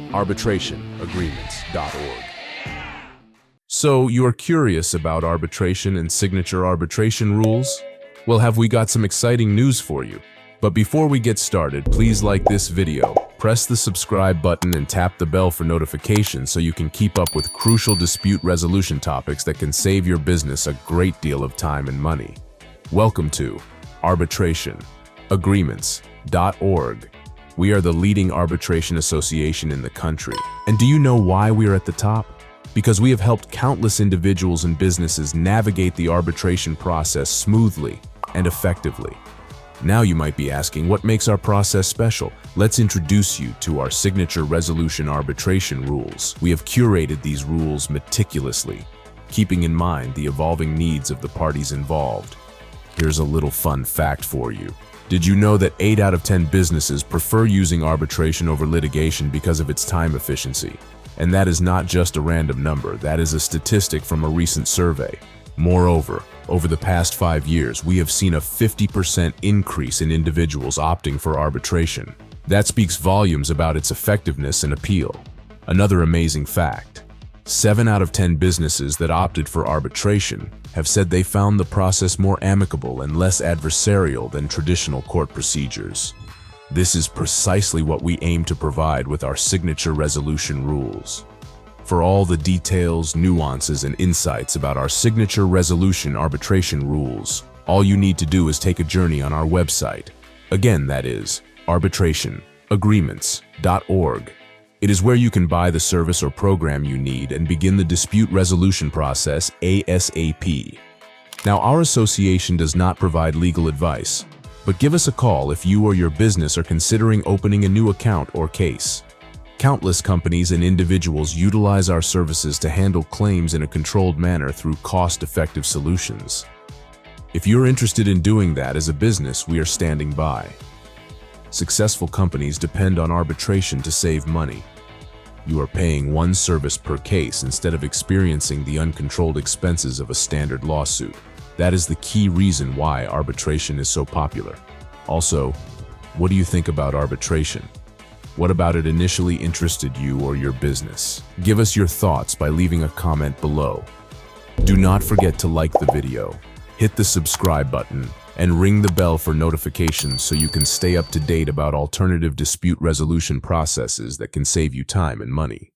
arbitrationagreements.org. So, you are curious about arbitration and signature arbitration rules? Well, have we got some exciting news for you? But before we get started, please like this video, press the subscribe button and tap the bell for notifications so you can keep up with crucial dispute resolution topics that can save your business a great deal of time and money. Welcome to arbitrationagreements.org. We are the leading arbitration association in the country. And do you know why we are at the top? Because we have helped countless individuals and businesses navigate the arbitration process smoothly and effectively. Now you might be asking, what makes our process special? Let's introduce you to our signature resolution arbitration rules. We have curated these rules meticulously, keeping in mind the evolving needs of the parties involved. Here's a little fun fact for you. Did you know that 8 out of 10 businesses prefer using arbitration over litigation because of its time efficiency? And that is not just a random number, that is a statistic from a recent survey. Moreover, over the past 5 years, we have seen a 50% increase in individuals opting for arbitration. That speaks volumes about its effectiveness and appeal. Another amazing fact: 7 out of 10 businesses that opted for arbitration have said they found the process more amicable and less adversarial than traditional court procedures. This is precisely what we aim to provide with our signature resolution rules. For all the details, nuances, and insights about our signature resolution arbitration rules, all you need to do is take a journey on our website. Again, that is arbitrationagreements.org. It is where you can buy the service or program you need and begin the dispute resolution process ASAP. Now, our association does not provide legal advice, but give us a call if you or your business are considering opening a new account or case. Countless companies and individuals utilize our services to handle claims in a controlled manner through cost-effective solutions. If you're interested in doing that as a business, we are standing by. Successful companies depend on arbitration to save money. You are paying one service per case instead of experiencing the uncontrolled expenses of a standard lawsuit. That is the key reason why arbitration is so popular. Also, what do you think about arbitration? What about it initially interested you or your business? Give us your thoughts by leaving a comment below. Do not forget to like the video, hit the subscribe button, and ring the bell for notifications so you can stay up to date about alternative dispute resolution processes that can save you time and money.